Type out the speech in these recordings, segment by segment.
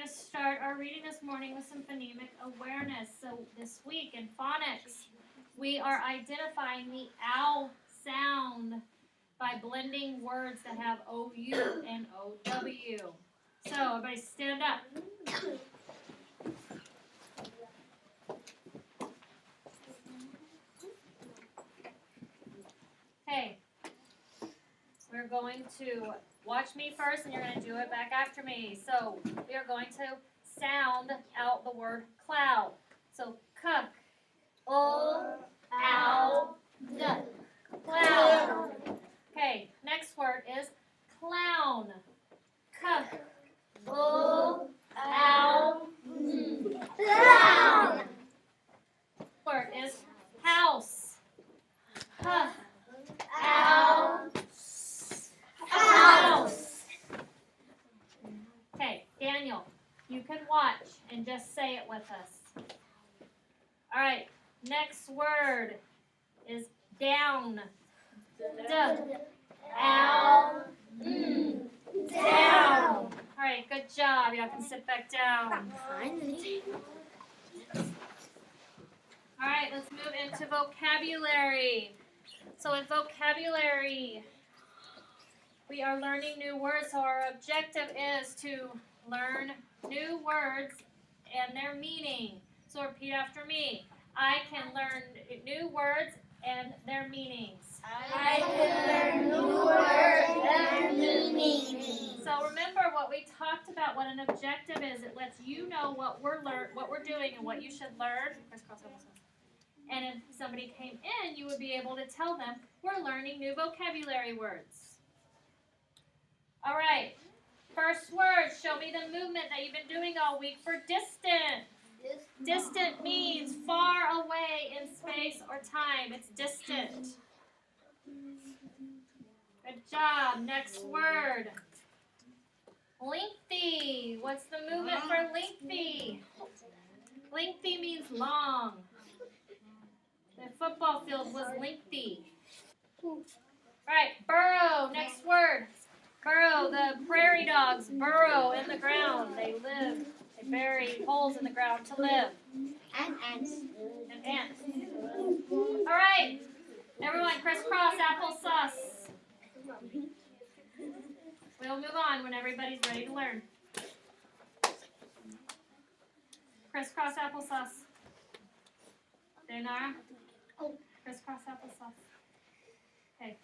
to start our reading this morning with some phonemic awareness. So this week in phonics, we are identifying the ow sound by blending words that have OU and OW. So everybody stand up. Okay, we're going to watch me first and you're going to do it back after me. So we are going to sound out the word cloud. So k, ow, d, cloud. Okay, next word is clown. K, ow, clown. Word is house. H, ow, house. Okay, Daniel, you can watch and just say it with us. All right, next word is down. D, ow, down. All right, good job. Y'all can sit back down. All right, let's move into vocabulary. So in vocabulary, we are learning new words. So our objective is to learn new words and their meaning. So repeat after me. I can learn new words and their meanings. I can learn new words and new meanings. So remember what we talked about, what an objective is. It lets you know what we're doing and what you should learn. And if somebody came in, you would be able to tell them, we're learning new vocabulary words. All right. First word, show me the movement that you've been doing all week for distant. Distant means far away in space or time. It's distant. Good job. Next word. Lengthy. What's the movement for lengthy? Lengthy means long. The football field was lengthy. All right, burrow. Next word. Burrow. The prairie dogs burrow in the ground. They live. They bury holes in the ground to live. And ants. And ants. All right. Everyone, crisscross applesauce. We'll move on when everybody's ready to learn. Crisscross applesauce. Dayanara? Crisscross applesauce. Okay.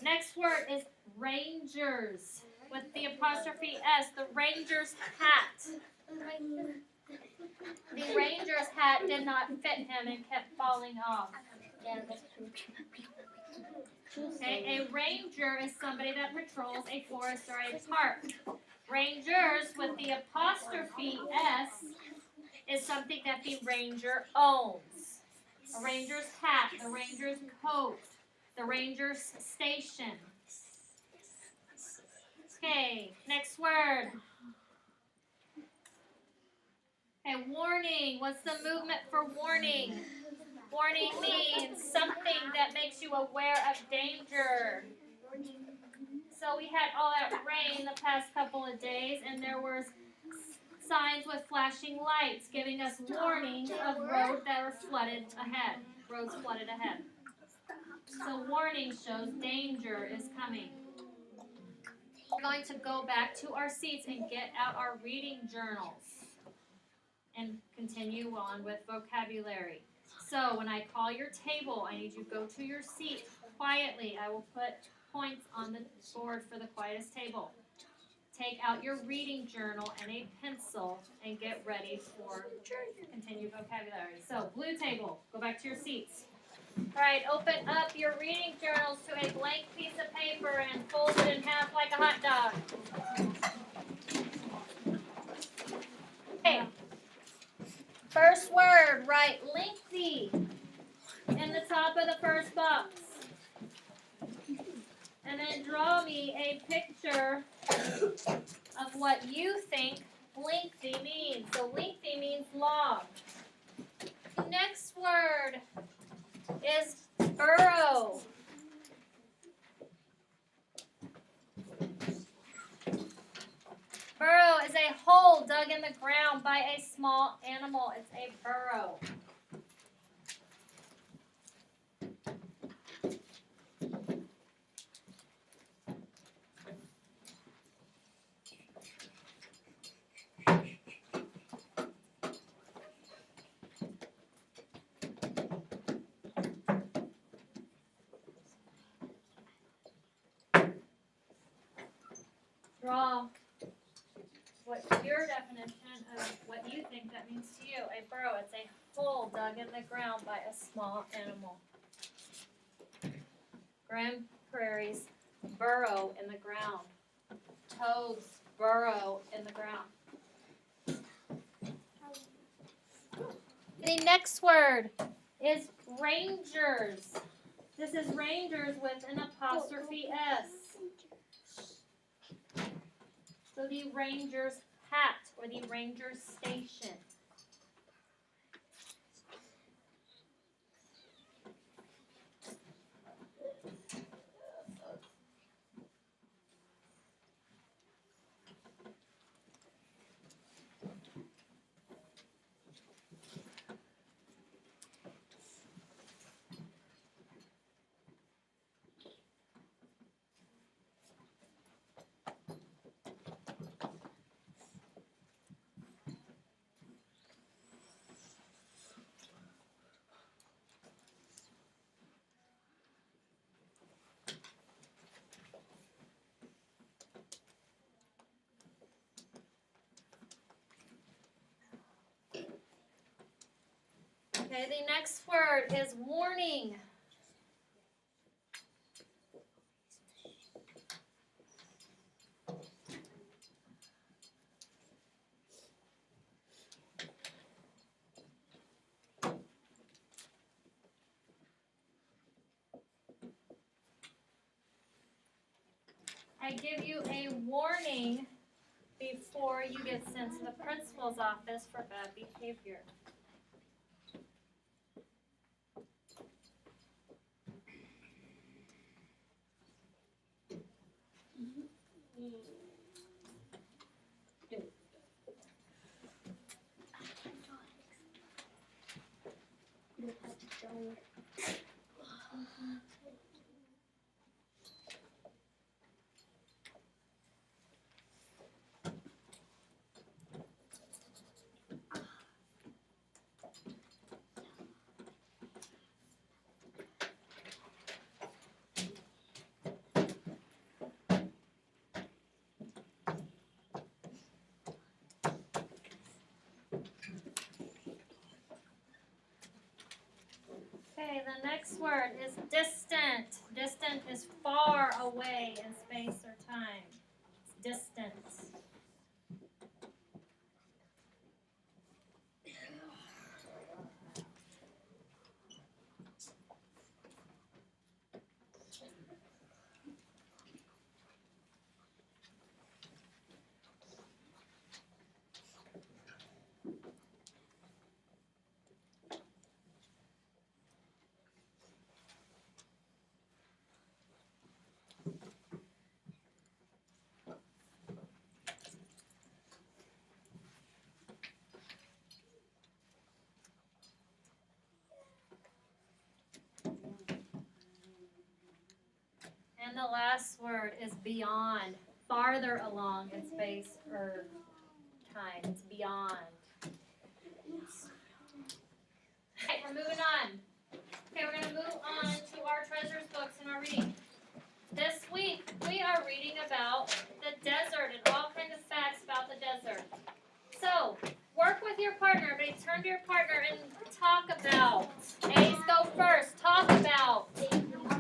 Next word is rangers. With the apostrophe S, the ranger's hat. The ranger's hat did not fit him and kept falling off. Okay, a ranger is somebody that patrols a forest or a park. Rangers with the apostrophe S is something that the ranger owns. A ranger's hat, the ranger's coat, the ranger's station. Okay, next word. Okay, warning. What's the movement for warning? Warning means something that makes you aware of danger. So we had all that rain the past couple of days, and there was signs with flashing lights giving us warning of roads that were flooded ahead. Roads flooded ahead. So warning shows danger is coming. We're going to go back to our seats and get out our reading journals and continue on with vocabulary. So when I call your table, I need you to go to your seat quietly. I will put points on the board for the quietest table. Take out your reading journal and a pencil and get ready for continued vocabulary. So blue table, go back to your seats. All right, open up your reading journals to a blank piece of paper and fold it in half like a hot dog. Okay. First word, write lengthy in the top of the first box. And then draw me a picture of what you think lengthy means. So lengthy means long. The next word is burrow. Burrow is a dug in the ground by a small animal. It's a burrow. Draw what's your definition of what you think that means to you. A burrow, it's a hole dug in the ground by a small animal. Grand prairies burrow in the ground. Toads burrow in the ground. The next word is rangers. This is rangers with an apostrophe S. So the ranger's hat or the ranger's station. Okay, the next word is warning. I give you a warning before you get sent to the principal's office for bad behavior. Okay, the next word is distant. Distant is far away in space or time. It's distant. And the last word is beyond, farther along in space or time. It's beyond. Okay, we're moving on. Okay, we're going to move on to our treasures books and our reading. This week, we are reading about the desert and all kinds of facts about the desert. So, work with your partner, but turn to your partner and talk about. A's go first. Talk about.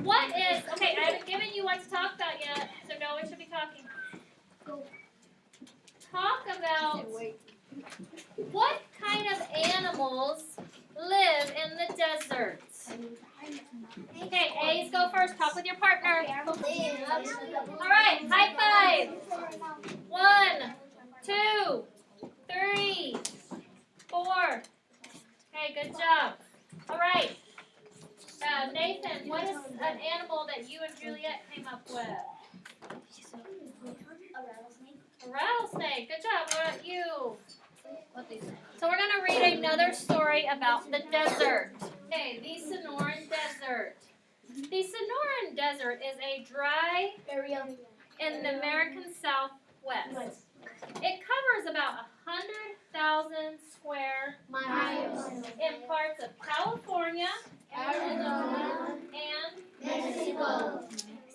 What is, okay, I haven't given you what to talk about yet, so no one should be talking. Talk about what kind of animals live in the desert. Okay, A's go first. Talk with your partner. All right, high five. 1, 2, 3, 4. Okay, good job. All right. Nathan, what is an animal that you and Juliet came up with? A rattlesnake. A rattlesnake. Okay, good job. What about you? So we're going to read another story about the desert. Okay, the Sonoran Desert. The Sonoran Desert is a dry area in the American Southwest. It covers about 100,000 square miles, in parts of California, Arizona, and Mexico,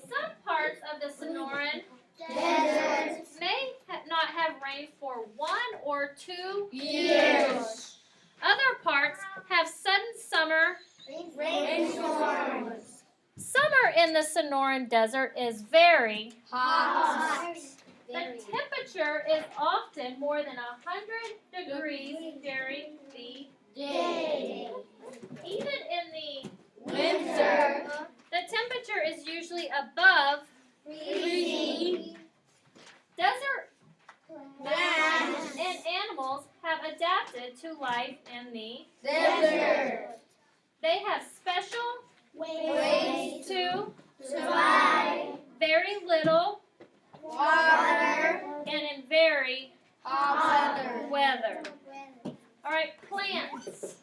some parts of the Sonoran desert, may not have rain for 1 or 2 years, Other parts have sudden summer. rainstorms, Summer in the Sonoran Desert is very hot, The temperature is often more than 100 degrees during the day, even in the winter, the temperature is usually above freezing, desert plants, and animals have adapted to life in the desert, they have special ways to survive, very little water, and in very hot weather. All right, plants.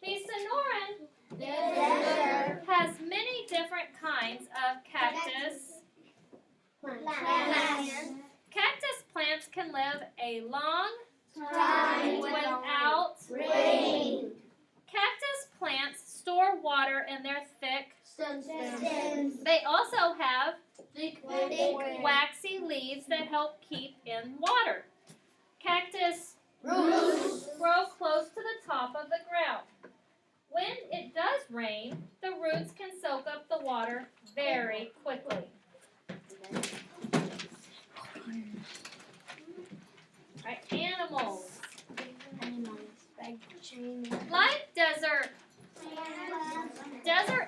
The Sonoran desert, has many different kinds of cactus. plants, Cactus plants can live a long time without rain, Cactus plants store water in their thick. substance, They also have thick, waxy leaves that help keep in water. Cactus roots, grow close to the top of the ground. When it does rain, the roots can soak up the water very quickly. Right, animals. Like desert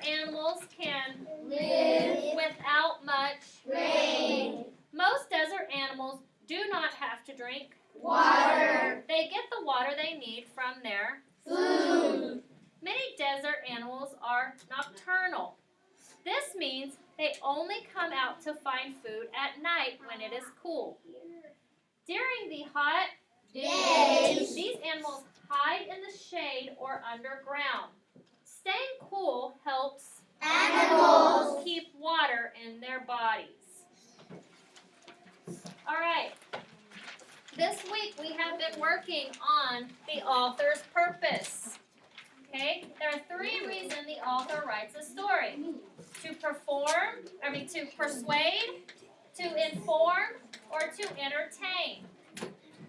animals can live without much rain, Most desert animals do not have to drink water, They get the water they need from their food, Many desert animals are nocturnal. This means they only come out to find food at night when it is cool. During the hot days, these animals hide in the shade or underground. Staying cool helps animals, keep water in their bodies. All right. This week we have been working on the author's purpose. Okay? There are 3 reasons the author writes a story. To persuade, to inform, or to entertain.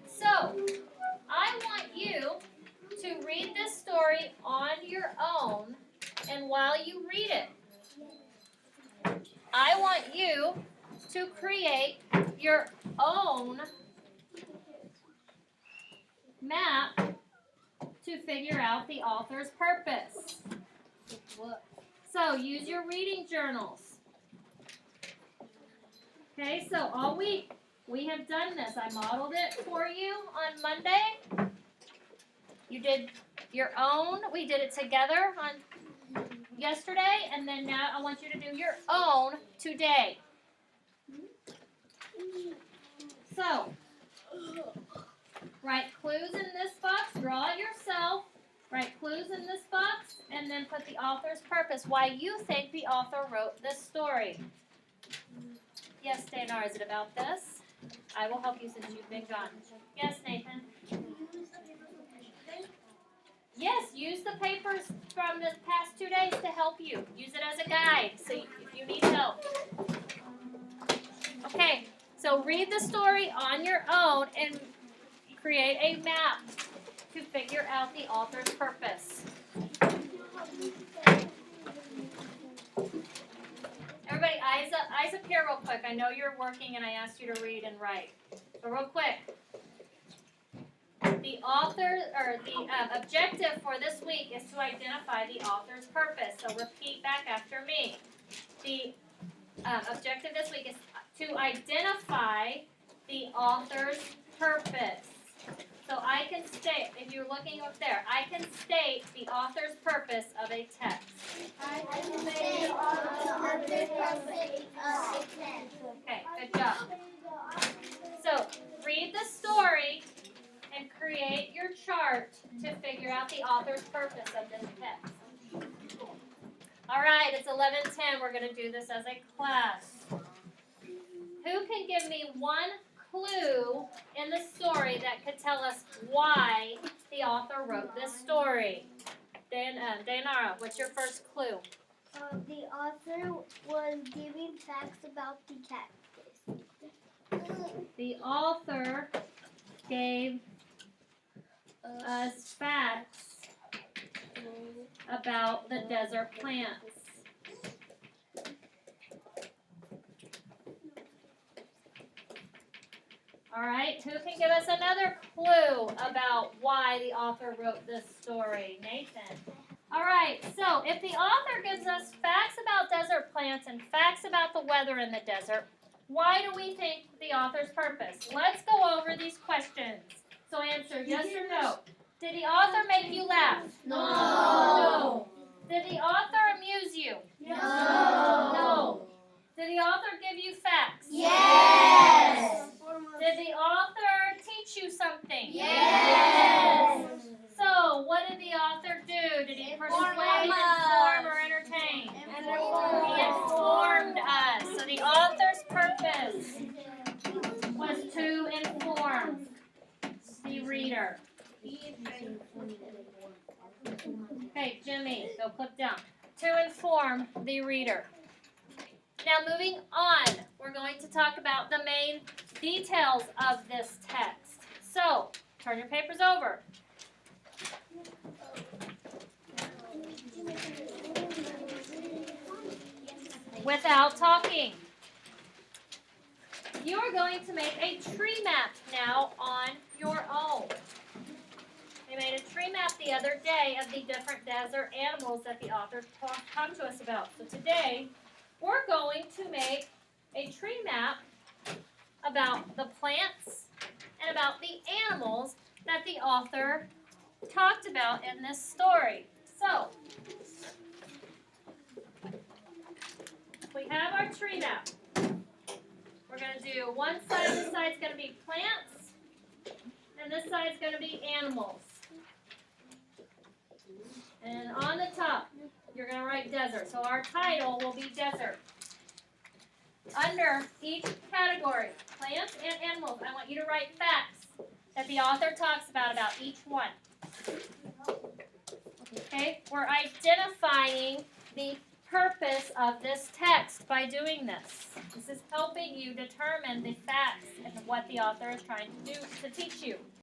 So, I want you to read this story on your own, and while you read it, I want you to create your own map to figure out the author's purpose. So, use your reading journals. Okay, so all week we have done this. I modeled it for you on Monday. You did your own. We did it together on yesterday, and then now I want you to do your own today. So, write clues in this box. Draw it yourself. Write clues in this box, and then put the author's purpose, why you think the author wrote this story. Yes, Dana, is it about this? I will help you since you've been gone. Yes, Nathan? Yes, use the papers from the past 2 days to help you. Use it as a guide so if you need help. Okay, so read the story on your own and create a map to figure out the author's purpose. Everybody, eyes up here real quick. I know you're working and I asked you to read and write. So real quick. The objective for this week is to identify the author's purpose. So repeat back after me. The objective this week is to identify the author's purpose. So I can state, if you're looking up there, I can state the author's purpose of a text. Okay, good job. So So read the story and create your chart to figure out the author's purpose of this text. All right, it's 11:10. We're going to do this as a class. Who can give me one clue in the story that could tell us why the author wrote this story? Dayanara, what's your first clue? The author was giving facts about the cactus. The author gave us facts about the desert plants. All right, who can give us another clue about why the author wrote this story? Nathan. All right, so if the author gives us facts about desert plants and facts about the weather in the desert, why do we think the author's purpose? Let's go over these questions. So answer yes or no. Did the author make you laugh? No. Did the author amuse you? No. No. Did the author give you facts? Yes. Did the author teach you something? Yes. So, what did the author do? Did he persuade, inform, or entertain? He informed us. So the author's purpose was to inform the reader. Okay, Jimmy, go click down. To inform the reader. Now moving on, we're going to talk about the main details of this text. So, turn your papers over. Without talking. You are going to make a tree map now on your own. We made a tree map the other day of the different desert animals that the author talked to us about. So today, we're going to make a tree map about the plants and about the animals that the author talked about in this story. So, we have our tree map. We're going to do one side. This side's going to be plants, and this side's going to be animals. And on the top, you're going to write desert. So our title will be desert. Under each category, plants and animals, I want you to write facts that the author talks about each one. Okay, we're identifying the purpose of this text by doing this. This is helping you determine the facts and what the author is trying to do to teach you.